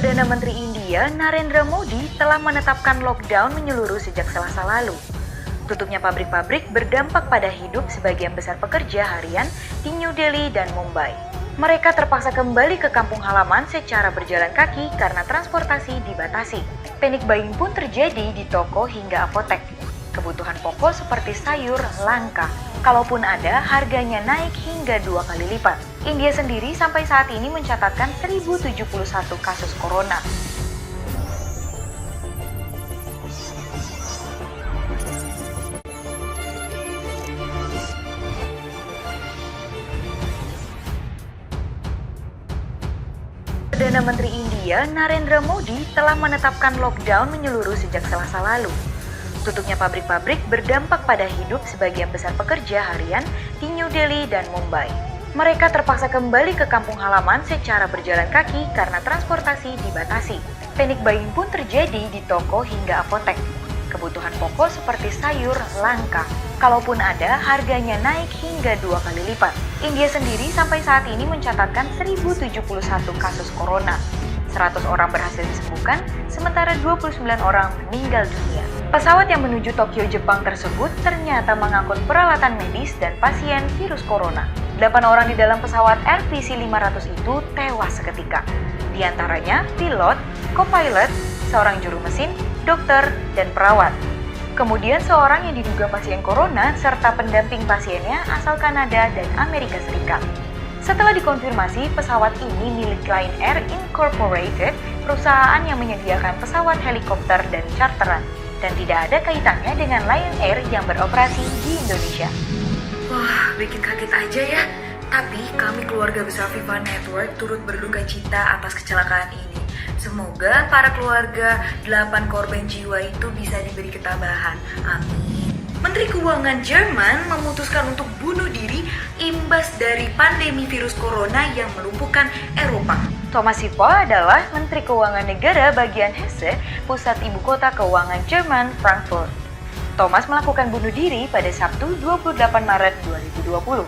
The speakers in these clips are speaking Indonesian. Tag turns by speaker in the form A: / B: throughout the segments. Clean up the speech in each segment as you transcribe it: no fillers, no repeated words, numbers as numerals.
A: Perdana Menteri India Narendra Modi telah menetapkan lockdown menyeluruh sejak Selasa lalu. Tutupnya pabrik-pabrik berdampak pada hidup sebagian besar pekerja harian di New Delhi dan Mumbai. Mereka terpaksa kembali ke kampung halaman secara berjalan kaki karena transportasi dibatasi. Panik buying pun terjadi di toko hingga apotek. Kebutuhan pokok seperti sayur langka. Kalaupun ada, harganya naik hingga 2 kali lipat. India sendiri sampai saat ini mencatatkan 1071 kasus corona. Perdana Menteri India Narendra Modi telah menetapkan lockdown menyeluruh sejak Selasa lalu. Tutupnya pabrik-pabrik berdampak pada hidup sebagian besar pekerja harian di New Delhi dan Mumbai. Mereka terpaksa kembali ke kampung halaman secara berjalan kaki karena transportasi dibatasi. Panik buying pun terjadi di toko hingga apotek. Kebutuhan pokok seperti sayur langka. Kalaupun ada, harganya naik hingga 2 kali lipat. India sendiri sampai saat ini mencatatkan 1071 kasus corona. 100 orang berhasil disembuhkan, sementara 29 orang meninggal dunia. Pesawat yang menuju Tokyo, Jepang tersebut ternyata mengangkut peralatan medis dan pasien virus corona. 8 orang di dalam pesawat RPC-500 itu tewas seketika. Di antaranya pilot, co-pilot, seorang juru mesin, dokter, dan perawat. Kemudian seorang yang diduga pasien corona serta pendamping pasiennya asal Kanada dan Amerika Serikat. Setelah dikonfirmasi, pesawat ini milik Lion Air Incorporated, perusahaan yang menyediakan pesawat helikopter dan charteran, dan tidak ada kaitannya dengan Lion Air yang beroperasi di Indonesia.
B: Wah, bikin kaget aja ya. Tapi kami keluarga besar Viva Network turut berduka cita atas kecelakaan ini. Semoga para keluarga 8 korban jiwa itu bisa diberi ketabahan. Amin. Menteri Keuangan Jerman memutuskan untuk bunuh diri imbas dari pandemi virus corona yang melumpuhkan Eropa.
A: Thomas Sippa adalah Menteri Keuangan Negara bagian Hesse, pusat ibu kota keuangan Jerman, Frankfurt. Thomas melakukan bunuh diri pada Sabtu 28 Maret 2020.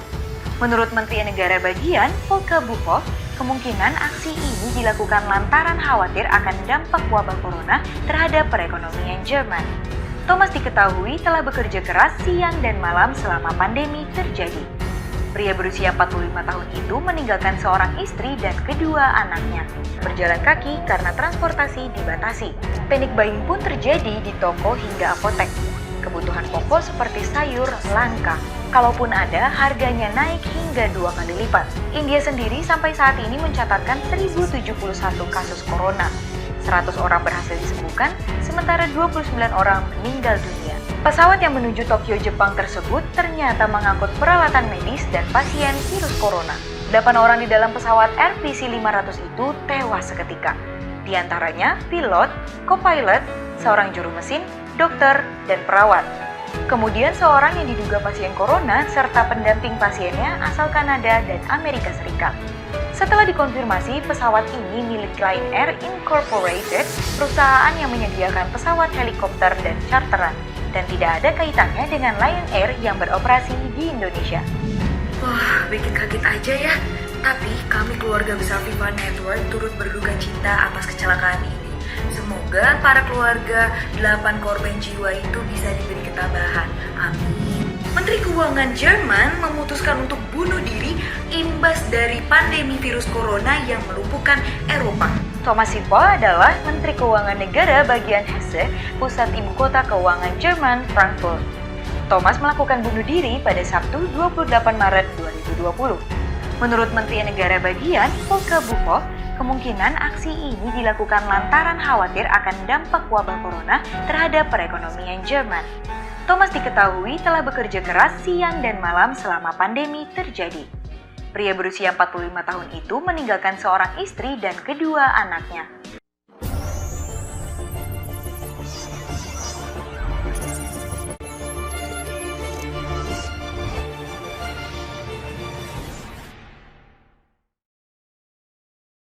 A: Menurut Menteri Negara bagian, Volker Buchhoff, kemungkinan aksi ini dilakukan lantaran khawatir akan dampak wabah corona terhadap perekonomian Jerman. Thomas diketahui telah bekerja keras siang dan malam selama pandemi terjadi. Pria berusia 45 tahun itu meninggalkan seorang istri dan kedua anaknya. Berjalan kaki karena transportasi dibatasi. Panik buying pun terjadi di toko hingga apotek. Kebutuhan pokok seperti sayur langka. Kalaupun ada, harganya naik hingga 2 kali lipat. India sendiri sampai saat ini mencatatkan 1071 kasus corona. 100 orang berhasil disembuhkan, sementara 29 orang meninggal dunia. Pesawat yang menuju Tokyo, Jepang tersebut ternyata mengangkut peralatan medis dan pasien virus corona. 8 orang di dalam pesawat RPC-500 itu tewas seketika. Di antaranya pilot, co-pilot, seorang juru mesin, dokter, dan perawat. Kemudian seorang yang diduga pasien corona serta pendamping pasiennya asal Kanada dan Amerika Serikat. Setelah dikonfirmasi, pesawat ini milik Lion Air Incorporated, perusahaan yang menyediakan pesawat helikopter dan charteran, dan tidak ada kaitannya dengan Lion Air yang beroperasi di Indonesia.
B: Wah, bikin kaget aja ya. Tapi kami keluarga besar Viva Network turut berduka cita atas kecelakaan ini. Semoga para keluarga 8 korban jiwa itu bisa diberi ketabahan. Amin. Menteri Keuangan Jerman memutuskan untuk bunuh diri imbas dari pandemi virus corona yang melumpuhkan Eropa.
A: Thomas Sippa adalah Menteri Keuangan Negara bagian Hesse, pusat ibu kota keuangan Jerman, Frankfurt. Thomas melakukan bunuh diri pada Sabtu 28 Maret 2020. Menurut Menteri Negara bagian, Volker Buchhoff, kemungkinan aksi ini dilakukan lantaran khawatir akan dampak wabah corona terhadap perekonomian Jerman. Thomas diketahui telah bekerja keras siang dan malam selama pandemi terjadi. Pria berusia 45 tahun itu meninggalkan seorang istri dan kedua anaknya.